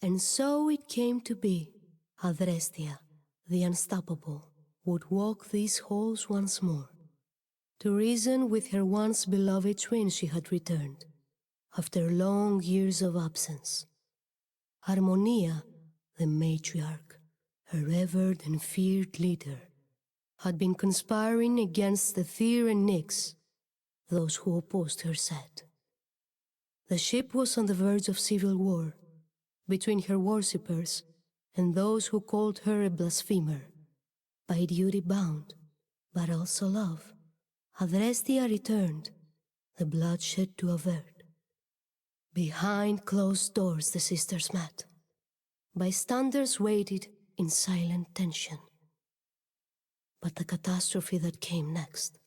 And so it came to be. Adrestia, the unstoppable, would walk these halls once more, to reason with her once beloved twin she had returned, after long years of absence. Harmonia, the matriarch, her revered and feared leader, had been conspiring against the Tyr and Nyx, those who opposed her set. The ship was on the verge of civil war, between her worshippers and those who called her a blasphemer, by duty bound, but also love. Adrestia returned, the bloodshed to avert. Behind closed doors the sisters met. Bystanders waited in silent tension. But the catastrophe that came next,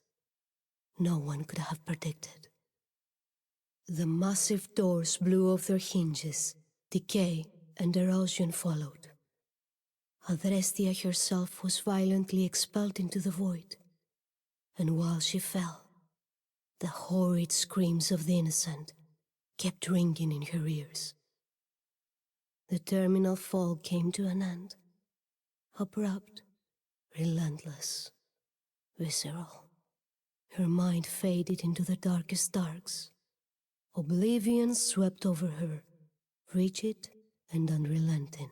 no one could have predicted. The massive doors blew off their hinges, decay and erosion followed. Adrestia herself was violently expelled into the void, and while she fell, the horrid screams of the innocent kept ringing in her ears. The terminal fall came to an end, abrupt, relentless, visceral. Her mind faded into the darkest darks. Oblivion swept over her, rigid and unrelenting,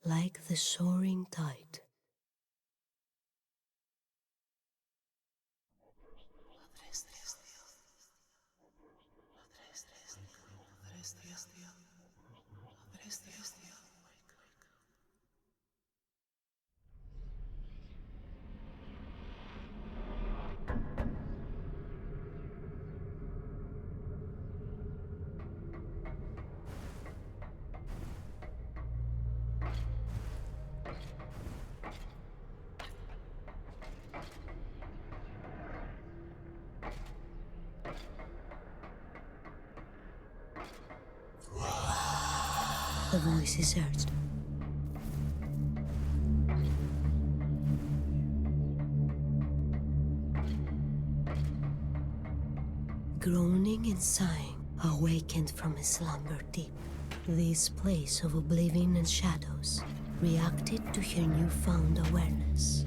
like the soaring tide. The voices urged. Groaning and sighing, awakened from a slumber deep, this place of oblivion and shadows reacted to her newfound awareness.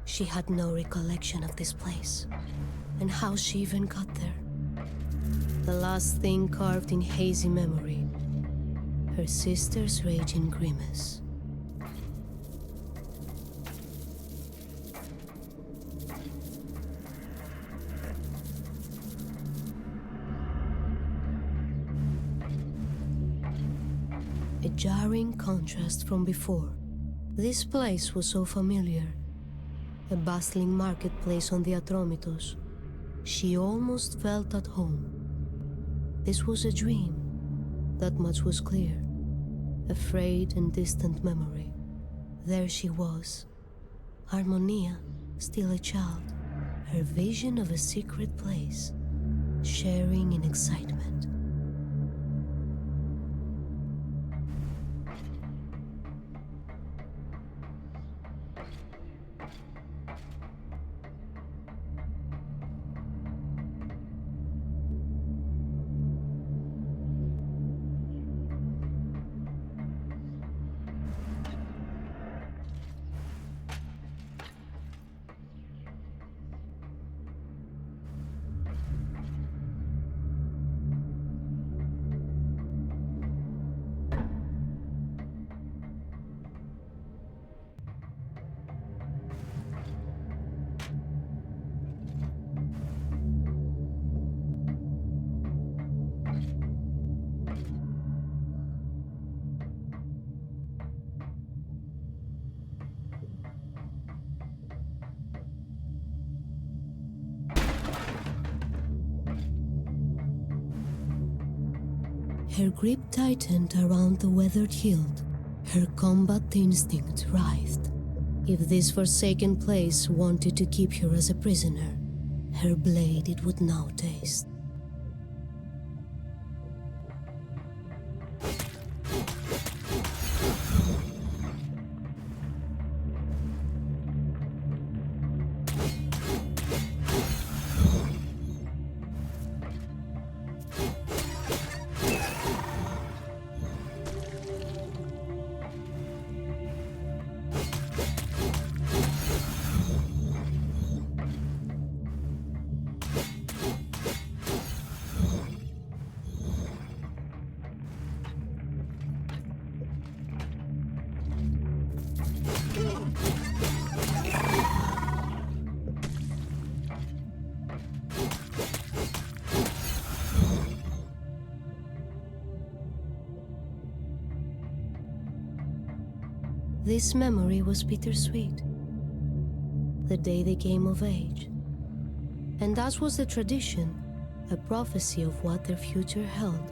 She had no recollection of this place, and how she even got there. The last thing carved in hazy memory, her sister's raging grimace. A jarring contrast from before. This place was so familiar. A bustling marketplace on the Atromitos. She almost felt at home. This was a dream. That much was clear. A frayed and distant memory. There she was. Harmonia, still a child. Her vision of a secret place. Sharing in excitement. Her grip tightened around the weathered hilt. Her combat instinct writhed. If this forsaken place wanted to keep her as a prisoner, her blade it would now taste. This memory was bittersweet. The day they came of age. And as was the tradition, a prophecy of what their future held,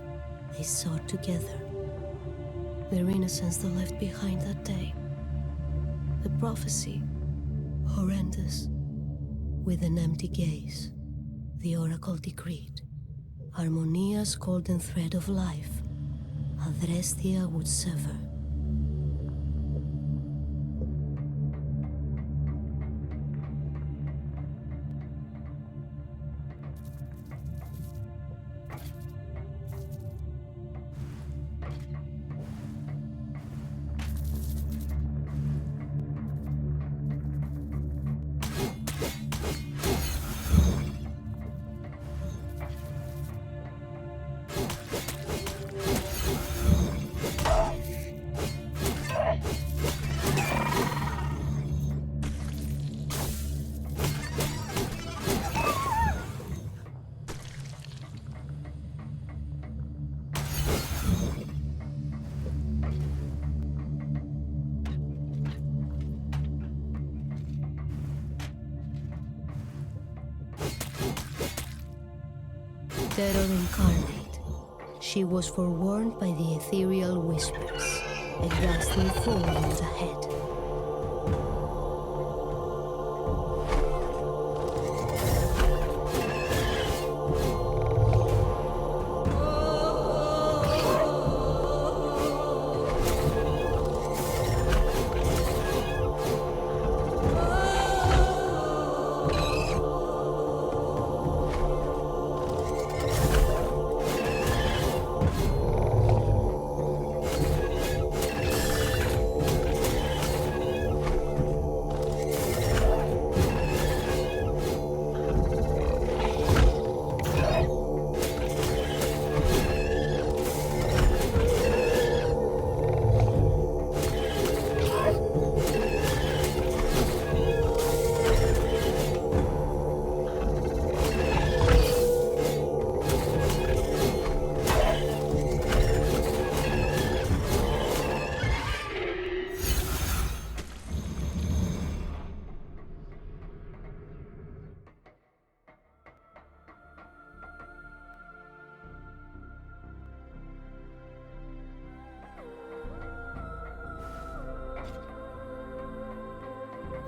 they sought together. Their innocence they left behind that day. The prophecy, horrendous. With an empty gaze, the oracle decreed, Harmonia's golden thread of life, Adrestia would sever. Terror incarnate, she was forewarned by the ethereal whispers, a ghastly foe was ahead.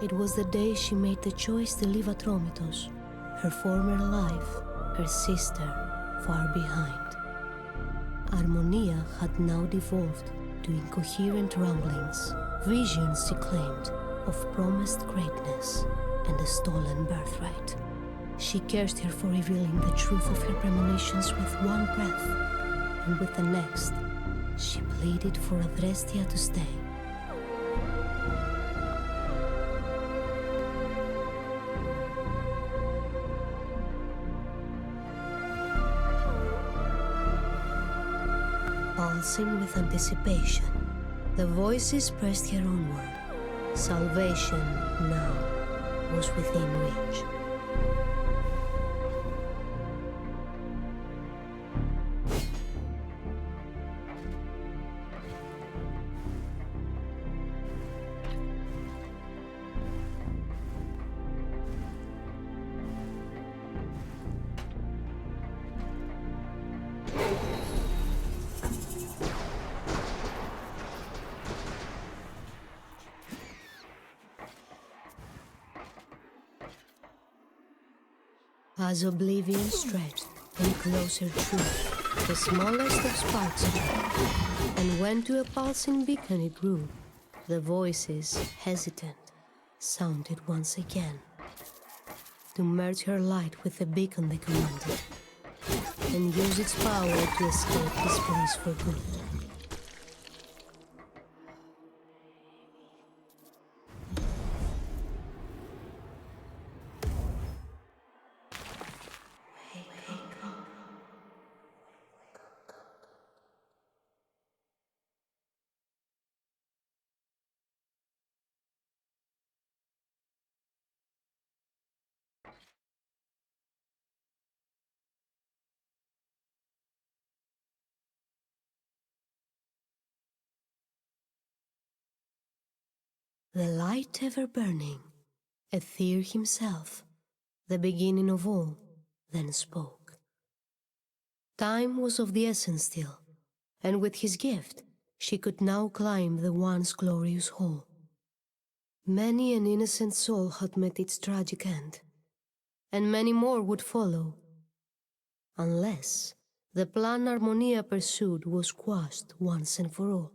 It was the day she made the choice to leave Atromitos, her former life, her sister, far behind. Harmonia had now devolved to incoherent ramblings, visions she claimed of promised greatness and a stolen birthright. She cursed her for revealing the truth of her premonitions with one breath, and with the next, she pleaded for Adrestia to stay. Pulsing with anticipation, the voices pressed her onward. Salvation now was within reach. As oblivion stretched and closer drew, the smallest of sparks appeared, and when to a pulsing beacon it grew, the voices, hesitant, sounded once again. To merge her light with the beacon they commanded, and use its power to escape this place for good. The light ever burning, Aether himself, the beginning of all, then spoke. Time was of the essence still, and with his gift she could now climb the once glorious hall. Many an innocent soul had met its tragic end, and many more would follow, unless the plan Harmonia pursued was quashed once and for all.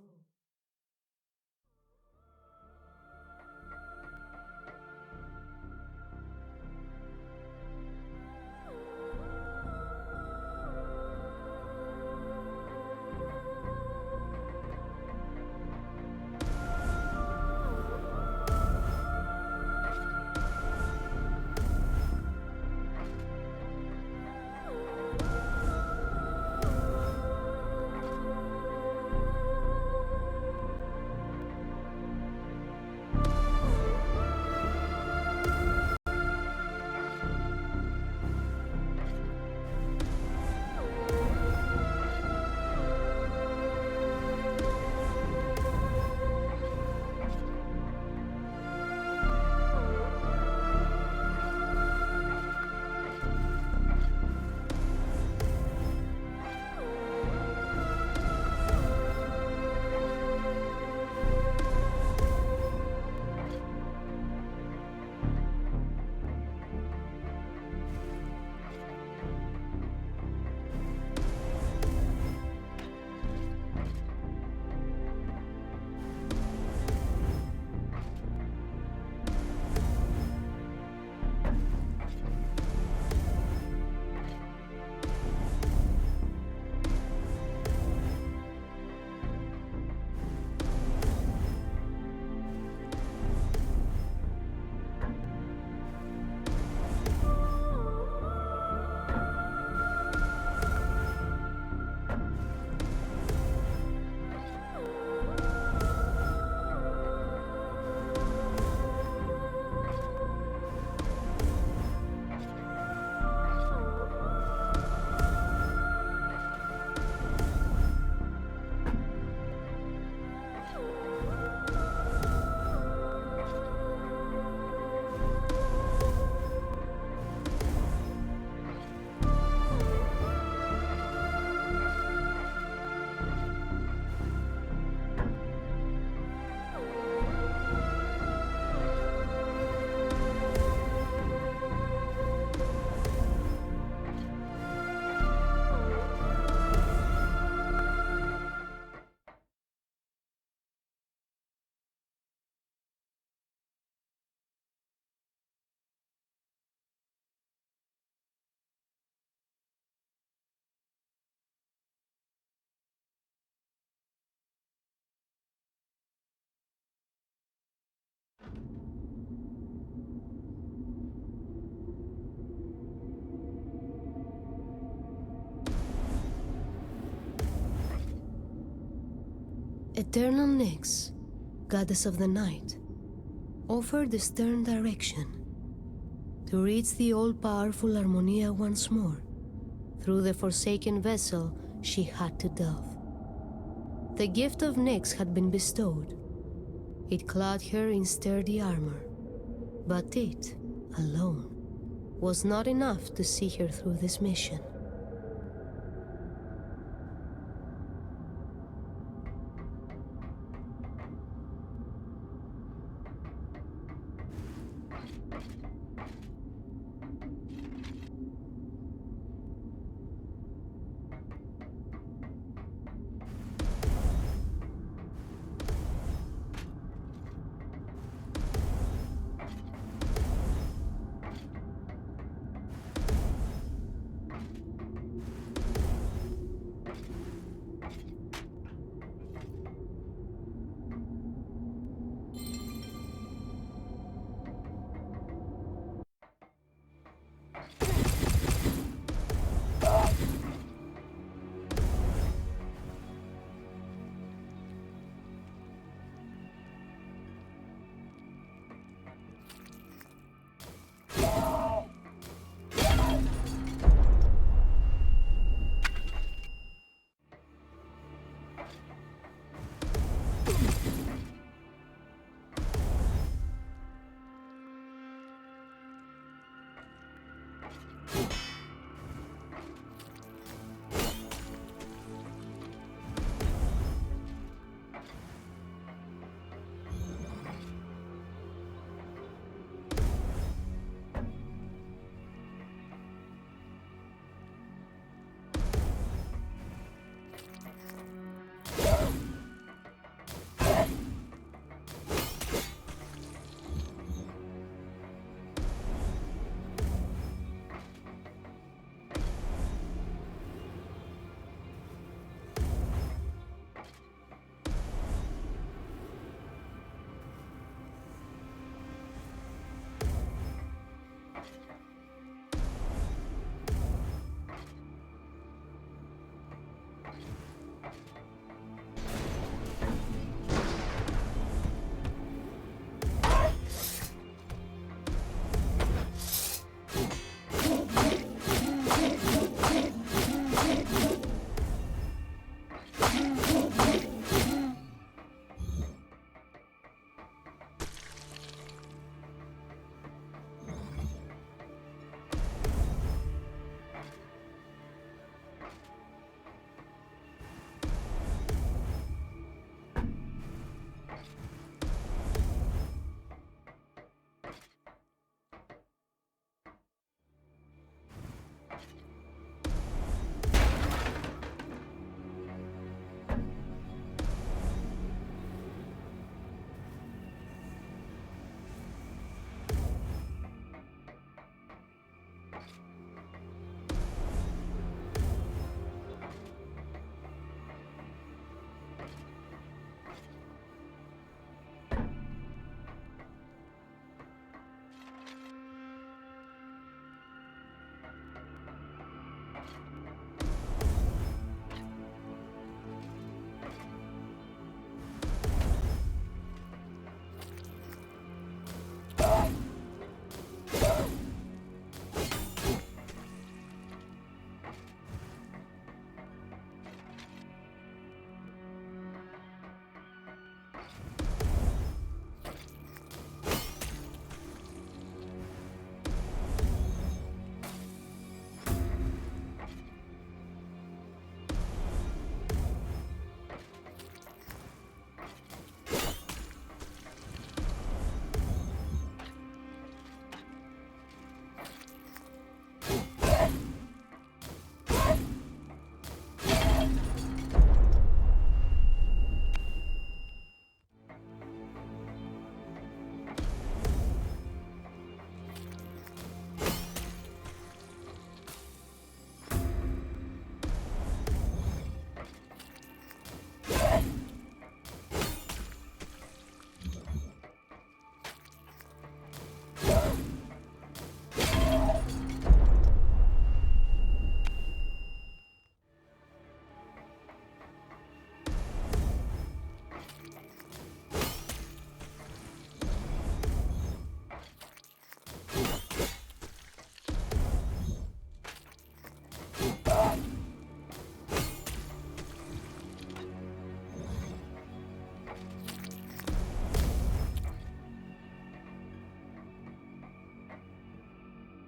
Eternal Nyx, goddess of the night, offered the stern direction to reach the all-powerful Harmonia once more through the forsaken vessel she had to delve. The gift of Nyx had been bestowed. It clad her in sturdy armor, but it, alone, was not enough to see her through this mission.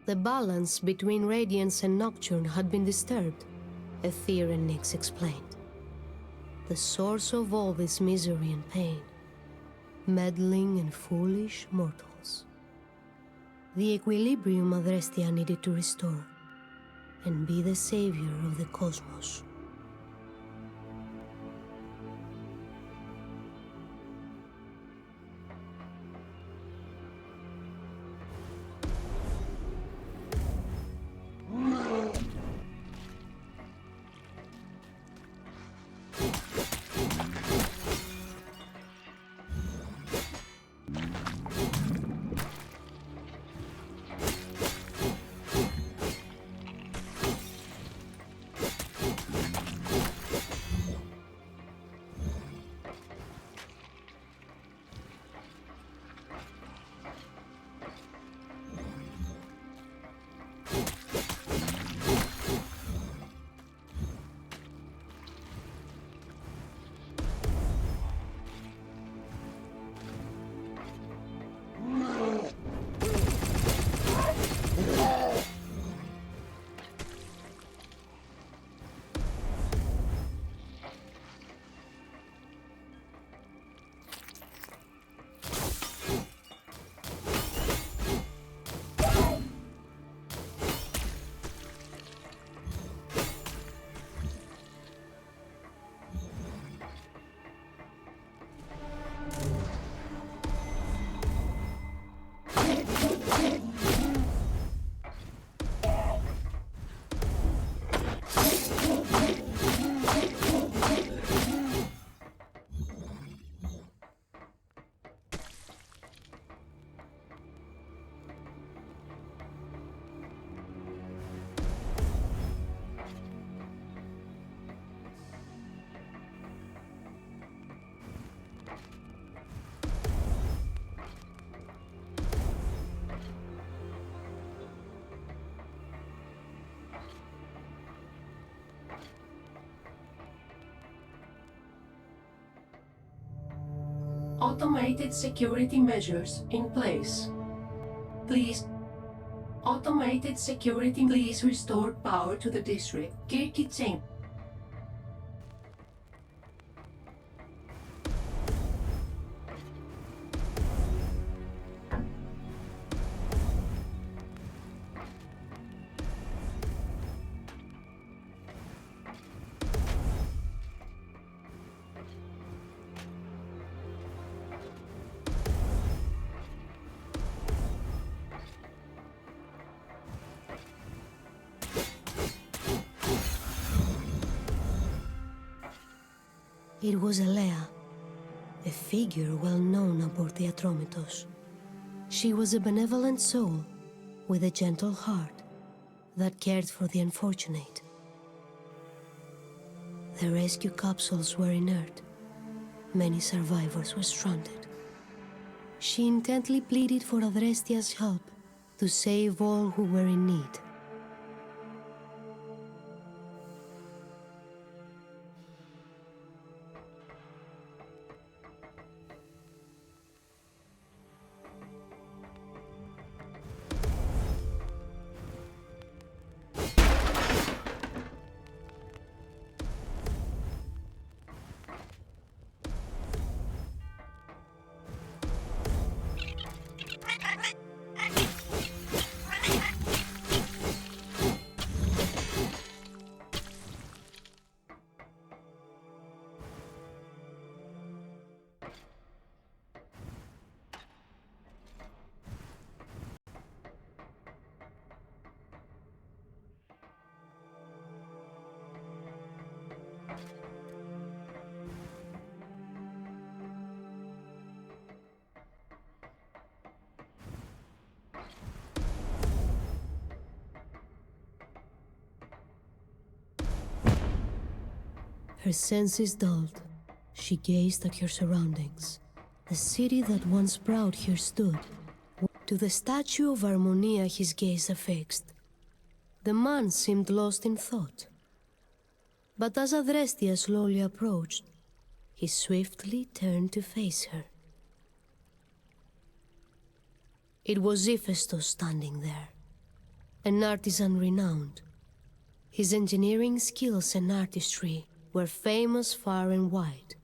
The balance between Radiance and Nocturne had been disturbed, Aether and Nyx explained. The source of all this misery and pain, meddling and foolish mortals. The equilibrium Adrestia needed to restore, and be the savior of the cosmos. Automated security measures in place. Please. Automated security. Please restore power to the district. Kirky chamber. It was Alea, a figure well known aboard the Atromitos. She was a benevolent soul with a gentle heart that cared for the unfortunate. The rescue capsules were inert. Many survivors were stranded. She intently pleaded for Adrestia's help to save all who were in need. Her senses dulled. She gazed at her surroundings. The city that once proud here stood. To the statue of Harmonia his gaze affixed. The man seemed lost in thought. But as Adrestia slowly approached, he swiftly turned to face her. It was Hephaestus standing there, an artisan renowned. His engineering skills and artistry were famous far and wide.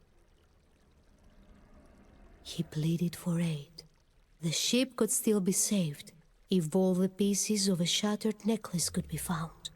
He pleaded for aid. The ship could still be saved if all the pieces of a shattered necklace could be found.